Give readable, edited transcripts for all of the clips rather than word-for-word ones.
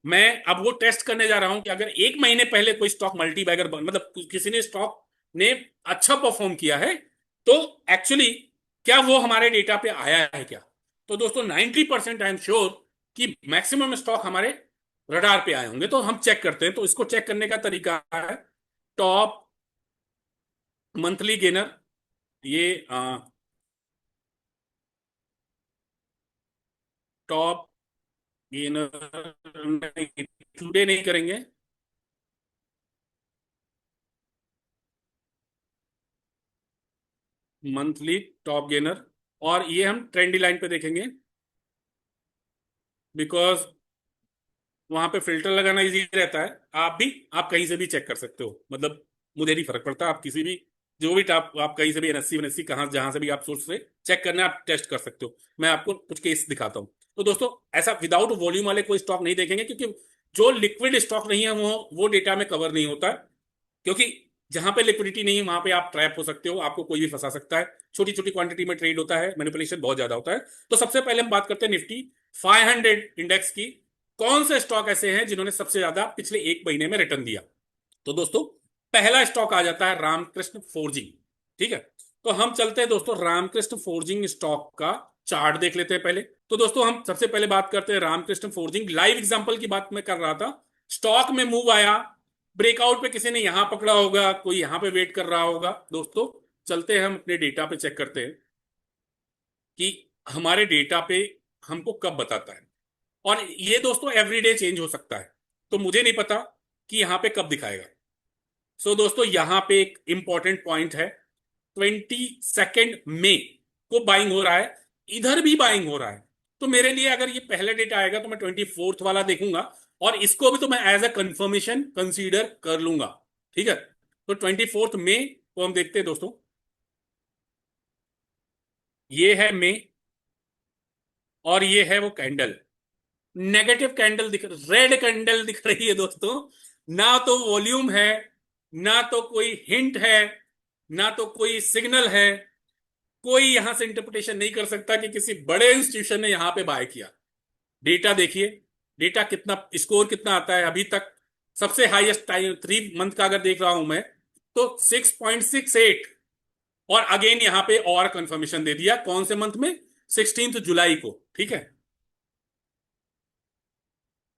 मैं अब वो टेस्ट करने जा रहा हूं कि अगर एक महीने पहले कोई स्टॉक मल्टी बैगर मतलब किसी ने स्टॉक ने अच्छा परफॉर्म किया है, तो एक्चुअली क्या वो हमारे डेटा पे आया है क्या। तो दोस्तों 90% आई एम श्योर कि मैक्सिमम स्टॉक हमारे रडार पे आए होंगे। तो हम चेक करते हैं। तो इसको चेक करने का तरीका है टॉप मंथली गेनर। ये टॉप गेनर टुडे नहीं करेंगे, मंथली टॉप गेनर। और ये हम ट्रेंडी लाइन पे देखेंगे, बिकॉज वहां पे फिल्टर लगाना इजी रहता है। आप कहीं से भी चेक कर सकते हो, मतलब मुझे नहीं फर्क पड़ता। आप किसी भी जो भी टॉप आप कहीं से भी एनएससी एनएससी कहाँ जहां से भी आप सोर्स से चेक करना आप टेस्ट कर सकते हो। मैं आपको कुछ केस दिखाता हूँ। तो दोस्तों ऐसा विदाउट वॉल्यूम वाले कोई स्टॉक नहीं देखेंगे, क्योंकि जो लिक्विड स्टॉक नहीं है वो डेटा में कवर नहीं होता है। क्योंकि जहां पे लिक्विडिटी नहीं है वहां पे आप ट्रैप हो सकते हो, आपको कोई भी फंसा सकता है। छोटी छोटी क्वांटिटी में ट्रेड होता है, मैनिपुलेशन बहुत ज्यादा होता है। तो सबसे पहले हम बात करते हैं निफ्टी 500 इंडेक्स की। कौन से स्टॉक ऐसे हैं जिन्होंने सबसे ज्यादा पिछले एक महीने में रिटर्न दिया। तो दोस्तों पहला स्टॉक आ जाता है रामकृष्ण फोर्जिंग। ठीक है। तो हम चलते हैं दोस्तों रामकृष्ण फोर्जिंग स्टॉक का चार्ट देख लेते हैं पहले। तो दोस्तों हम सबसे पहले बात करते हैं रामकृष्ण फोर्जिंग लाइव एग्जांपल की बात मैं कर रहा था। स्टॉक में मूव आया, ब्रेकआउट पे किसी ने यहां पकड़ा होगा, कोई यहां पे वेट कर रहा होगा। दोस्तों चलते हैं हम अपने डेटा पे चेक करते हैं कि हमारे डेटा पे हमको कब बताता है। और ये दोस्तों एवरीडे चेंज हो सकता है, तो मुझे नहीं पता कि यहां पे कब दिखाएगा। दोस्तों यहां पे एक इंपॉर्टेंट पॉइंट है। 22 मई को बाइंग हो रहा है, इधर भी बाइंग हो रहा है। तो मेरे लिए अगर ये पहले डेटा आएगा तो मैं 24th वाला देखूंगा, और इसको भी तो मैं एज अ कंफर्मेशन कंसीडर कर लूंगा। ठीक है। तो 24 मई को हम देखते हैं दोस्तों। ये है मई, और ये है वो कैंडल, नेगेटिव कैंडल दिख, रेड कैंडल दिख रही है दोस्तों। ना तो वॉल्यूम है, ना तो कोई हिंट है, ना तो कोई सिग्नल है। कोई यहां से इंटरप्रिटेशन नहीं कर सकता कि किसी बड़े इंस्टीट्यूशन ने यहां पे बाय किया। डेटा देखिए, डेटा कितना स्कोर कितना आता है अभी तक। सबसे हाईएस्ट टाइम 3 मंथ का अगर देख रहा हूं मैं, तो 6.68। और अगेन यहां पे और कंफर्मेशन दे दिया, कौन से मंथ में, 16 जुलाई को। ठीक है।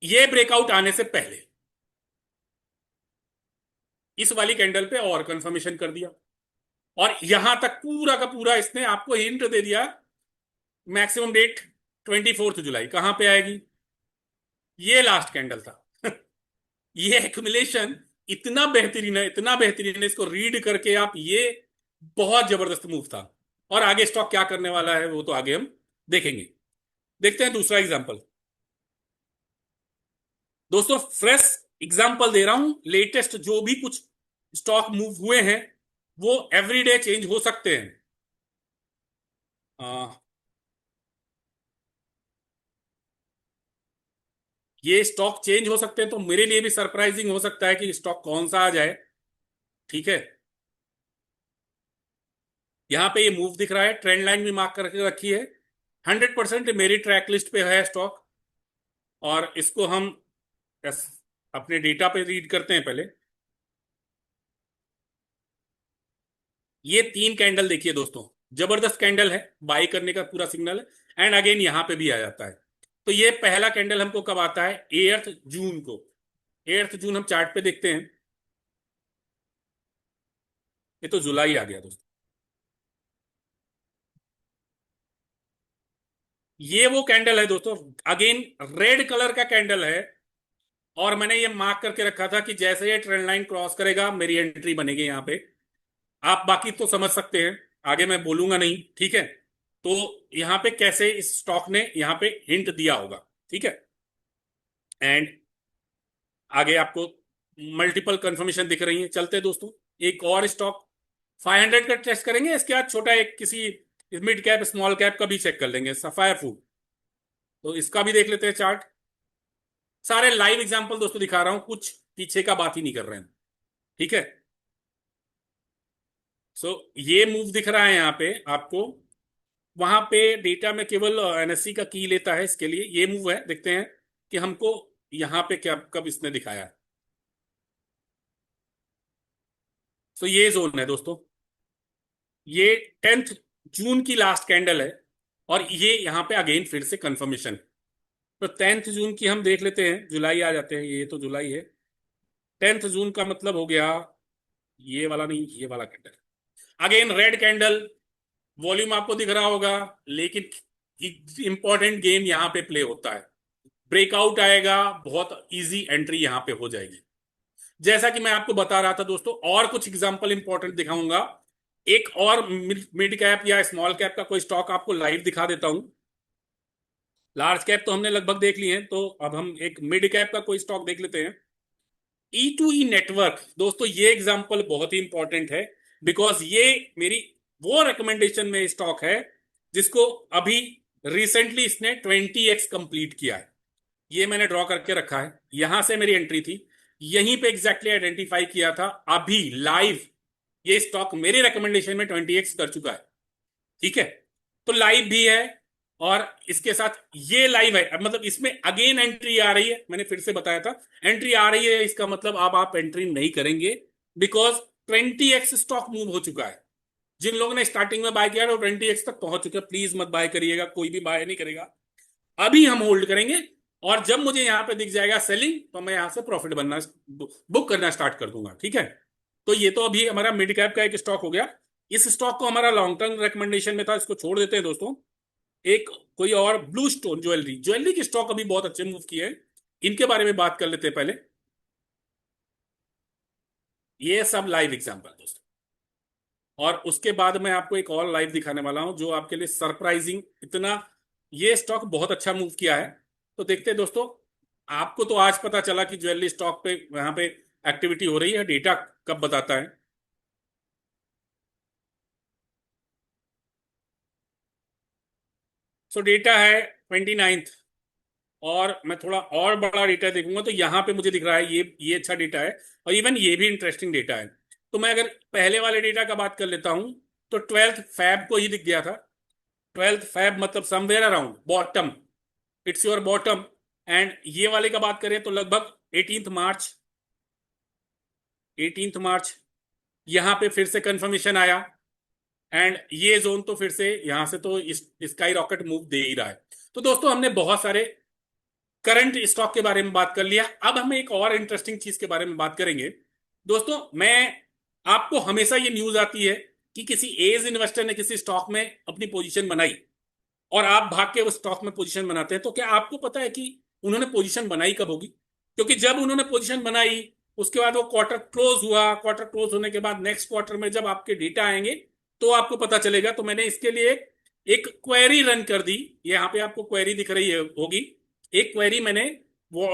ये ब्रेकआउट आने से पहले इस वाली कैंडल पे और कंफर्मेशन कर दिया। और यहां तक पूरा का पूरा इसने आपको हिंट दे दिया। मैक्सिमम डेट 24 जुलाई कहां पे आएगी, ये लास्ट कैंडल था। ये एक्युमुलेशन इतना बेहतरीन है, इतना बेहतरीन है, इसको रीड करके आप ये बहुत जबरदस्त मूव था। और आगे स्टॉक क्या करने वाला है वो तो आगे हम देखेंगे। देखते हैं दूसरा एग्जांपल। दोस्तों फ्रेश एग्जांपल दे रहा हूं, लेटेस्ट जो भी कुछ स्टॉक मूव हुए हैं वो एवरीडे चेंज हो सकते हैं। आ, ये स्टॉक चेंज हो सकते हैं, तो मेरे लिए भी सरप्राइजिंग हो सकता है कि स्टॉक कौन सा आ जाए। ठीक है। यहां पे ये मूव दिख रहा है, ट्रेंड लाइन भी मार्क करके रखी है। 100% मेरी ट्रैक लिस्ट पे है स्टॉक। और इसको हम अपने डेटा पे रीड करते हैं पहले। ये 3 कैंडल देखिए दोस्तों, जबरदस्त कैंडल है, बाई करने का पूरा सिग्नल है। एंड अगेन यहां पे भी आ जाता है। तो ये पहला कैंडल हमको कब आता है, 8 जून को। 8 जून हम चार्ट पे देखते हैं। ये तो जुलाई आ गया दोस्तों। ये वो कैंडल है दोस्तों, अगेन रेड कलर का कैंडल है। और मैंने ये मार्क करके रखा था कि जैसे ये ट्रेंड लाइन क्रॉस करेगा मेरी एंट्री बनेगी यहां पे। आप बाकी तो समझ सकते हैं, आगे मैं बोलूंगा नहीं। ठीक है। तो यहां पे कैसे इस स्टॉक ने यहां पे हिंट दिया होगा। ठीक है। एंड आगे आपको मल्टीपल कंफर्मेशन दिख रही है। चलते हैं दोस्तों, एक और स्टॉक 500 का टेस्ट करेंगे। इसके बाद छोटा एक किसी मिड कैप स्मॉल कैप का भी चेक कर लेंगे, सफायर फूड। तो इसका भी देख लेते हैं चार्ट। सारे लाइव एग्जांपल दोस्तों दिखा रहा हूं, कुछ पीछे का बात ही नहीं कर रहे हैं। ठीक है। ये मूव दिख रहा है यहाँ पे आपको। वहां पे डेटा में केवल एनएससी का की लेता है, इसके लिए ये मूव है। देखते हैं कि हमको यहां पे क्या कब इसने दिखाया है। तो ये जोन है दोस्तों, ये 10 जून की लास्ट कैंडल है, और ये यहां पे अगेन फिर से कंफर्मेशन। तो 10 जून की हम देख लेते हैं, जुलाई आ जाते हैं, ये तो जुलाई है। 10 जून का मतलब हो गया ये वाला नहीं, ये वाला candle, again red candle. Volume आपको दिख रहा होगा, लेकिन इंपॉर्टेंट गेम यहां पे प्ले होता है। ब्रेकआउट आएगा, बहुत इजी एंट्री यहां पे हो जाएगी। जैसा कि मैं आपको बता रहा था दोस्तों, और कुछ एग्जांपल इंपॉर्टेंट दिखाऊंगा। एक और मिड कैप या स्मॉल कैप का कोई स्टॉक आपको लाइव दिखा देता हूं। लार्ज कैप तो हमने लगभग देख लिए हैं, तो अब हम एक मिड कैप का कोई स्टॉक देख लेते हैं। ई टू ई नेटवर्क दोस्तों, ये एग्जांपल बहुत ही इंपॉर्टेंट है, बिकॉज ये मेरी वो रिकमेंडेशन में स्टॉक है जिसको अभी रिसेंटली इसने 20x कंप्लीट किया है। ये मैंने ड्रॉ करके रखा है, यहां से मेरी एंट्री थी, यहीं पे एग्जैक्टली आइडेंटिफाई किया था, अभी लाइव ये स्टॉक मेरे रिकमेंडेशन में 20x कर चुका है। ठीक है, तो लाइव भी है, और इसके साथ ये लाइव है, मतलब इसमें अगेन एंट्री आ रही है। मैंने फिर से बताया था, एंट्री आ रही है, इसका मतलब अब आप एंट्री नहीं करेंगे, बिकॉज 20x स्टॉक मूव हो चुका है। जिन लोगों ने स्टार्टिंग में बाय किया वो 20x तक पहुंच चुके हैं, प्लीज मत बाय करिएगा, कोई भी बाय नहीं करेगा। अभी हम होल्ड करेंगे, और जब मुझे यहां पे दिख जाएगा सेलिंग, तो मैं यहां से प्रॉफिट बनना बुक करना स्टार्ट कर दूंगा। ठीक है, तो ये तो अभी हमारा मिड कैप का एक स्टॉक हो गया। इस स्टॉक को हमारा लॉन्ग टर्म रिकमेंडेशन में था, इसको छोड़ देते हैं दोस्तों। एक कोई और ब्लू स्टोन ज्वेलरी, ज्वेलरी की स्टॉक अभी बहुत अच्छे मूव किए हैं, इनके बारे में बात कर लेते हैं पहले। ये सब लाइव एग्जांपल दोस्तों, और उसके बाद मैं आपको एक और लाइव दिखाने वाला हूं जो आपके लिए सरप्राइजिंग, इतना ये स्टॉक बहुत अच्छा मूव किया है। तो देखते हैं दोस्तों, आपको तो आज पता चला कि ज्वेलरी स्टॉक पे यहाँ पे एक्टिविटी हो रही है, डेटा कब बताता है। सो डेटा है 29th, और मैं थोड़ा और बड़ा डेटा देखूंगा तो यहाँ पे मुझे दिख रहा है ये अच्छा डेटा है, और इवन ये भी इंटरेस्टिंग डेटा है। तो मैं अगर पहले वाले डेटा का बात कर लेता हूं, तो 12th फैब को ही दिख गया था। 12th फैब मतलब somewhere around bottom, it's your bottom. And ये वाले का बात करें तो लगभग 18th मार्च, 18th मार्च यहां पे फिर से कंफर्मेशन आया, एंड ये जोन तो फिर से यहां से तो स्काई रॉकेट मूव दे ही रहा है। तो दोस्तों, हमने बहुत सारे करंट स्टॉक के बारे में बात कर लिया, अब हम एक और इंटरेस्टिंग चीज के बारे में बात करेंगे। दोस्तों, मैं आपको हमेशा ये न्यूज आती है कि किसी एज इन्वेस्टर ने किसी स्टॉक में अपनी पोजीशन बनाई, और आप भाग के उस स्टॉक में पोजीशन बनाते हैं, तो क्या आपको पता है कि उन्होंने पोजीशन बनाई कब होगी? क्योंकि जब उन्होंने पोजीशन बनाई, उसके बाद वो क्वार्टर क्लोज हुआ, क्वार्टर क्लोज होने के बाद नेक्स्ट क्वार्टर में जब आपके डेटा आएंगे तो आपको पता चलेगा। तो मैंने इसके लिए एक क्वेरी रन कर दी, यहाँ पे आपको क्वेरी दिख रही है होगी। एक क्वेरी मैंने वो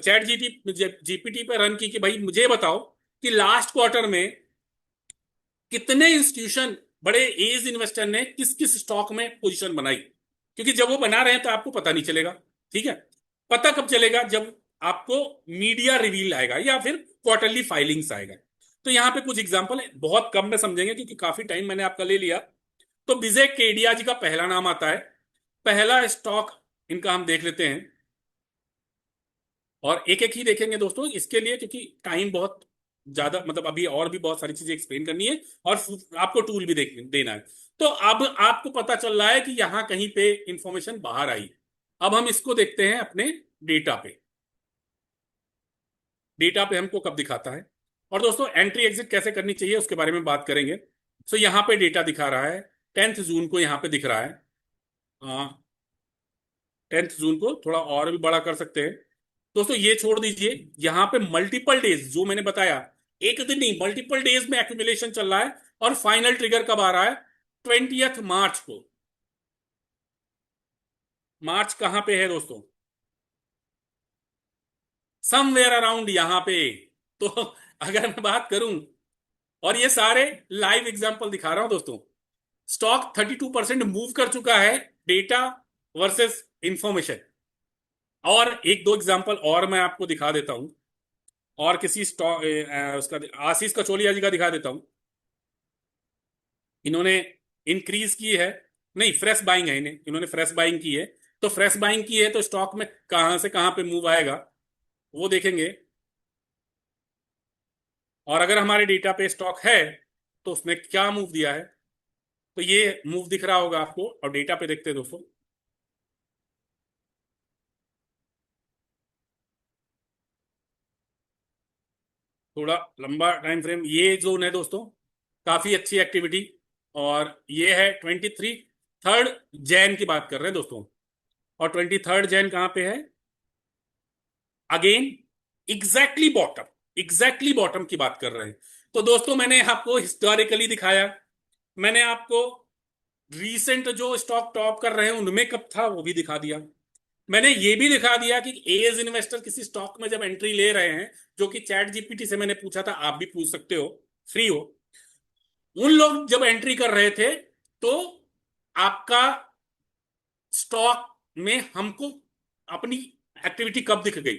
चैट जीपीटी पे रन की कि भाई मुझे बताओ कि लास्ट क्वार्टर में कितने इंस्टीट्यूशन, बड़े एज इन्वेस्टर ने किस किस स्टॉक में पोजीशन बनाई। क्योंकि जब वो बना रहे हैं तो आपको पता नहीं चलेगा। ठीक है, पता कब चलेगा? जब आपको मीडिया रिवील आएगा या फिर क्वार्टरली फाइलिंग्स आएगा। तो यहां पे कुछ एग्जांपल है, बहुत कम में समझेंगे क्योंकि काफी टाइम मैंने आपका ले लिया। तो विजय केडिया जी का पहला नाम आता है, पहला स्टॉक इनका हम देख लेते हैं, और एक एक ही देखेंगे दोस्तों इसके लिए, क्योंकि टाइम बहुत ज्यादा, मतलब अभी और भी बहुत सारी चीजें एक्सप्लेन करनी है, और आपको टूल भी देना है। तो अब आपको पता चल रहा है कि यहां कहीं पे इंफॉर्मेशन बाहर आई। अब हम इसको देखते हैं अपने डेटा पे, डेटा पे हमको कब दिखाता है, और दोस्तों एंट्री एग्जिट कैसे करनी चाहिए उसके बारे में बात करेंगे। सो यहाँ पे डेटा दिखा रहा है, 10th जून को यहाँ पे दिख रहा है। 10th जून को थोड़ा और भी बड़ा कर सकते हैं दोस्तों, ये छोड़ दीजिए। यहां पे मल्टीपल डेज जो मैंने बताया, एक दिन नहीं मल्टीपल डेज में एक्यूमुलेशन चल रहा है, और फाइनल ट्रिगर कब आ रहा है? 20th मार्च को। मार्च कहां पे है दोस्तों? समवेयर अराउंड यहां पे। तो अगर मैं बात करूं, और ये सारे लाइव एग्जांपल दिखा रहा हूं दोस्तों, स्टॉक 32% मूव कर चुका है, डेटा वर्सेस इंफॉर्मेशन। और एक दो एग्जांपल और मैं आपको दिखा देता हूं, और किसी स्टॉक उसका आशीष कचोलिया जी का दिखा देता हूं। इन्होंने इंक्रीज की है, नहीं फ्रेश बाइंग है, इन्होंने फ्रेश बाइंग की है। तो फ्रेश बाइंग की है तो स्टॉक में कहां से कहां पे मूव आएगा? वो देखेंगे। और अगर हमारे डेटा पे स्टॉक है तो उसने क्या मूव दिया है। तो ये मूव दिख रहा होगा आपको, और डेटा पे देखते हैं दोस्तों। थोड़ा लंबा टाइम फ्रेम, ये जोन है दोस्तों, काफी अच्छी एक्टिविटी। और ये है 23 जैन की बात कर रहे हैं दोस्तों। और 23 जैन कहाँ पे है? अगेन एग्जैक्टली बॉटम की बात कर रहे हैं। तो दोस्तों मैंने आपको हिस्टोरिकली दिखाया, मैंने आपको रीसेंट जो स्टॉक टॉप कर रहे हैं उनमें कब था वो भी दिखा दिया। मैंने ये भी दिखा दिया कि एज इन्वेस्टर किसी स्टॉक में जब एंट्री ले रहे हैं, जो कि चैट जीपीटी से मैंने पूछा था, आप भी पूछ सकते हो, फ्री हो। उन लोग जब एंट्री कर रहे थे तो आपका स्टॉक में हमको अपनी एक्टिविटी कब दिख गई?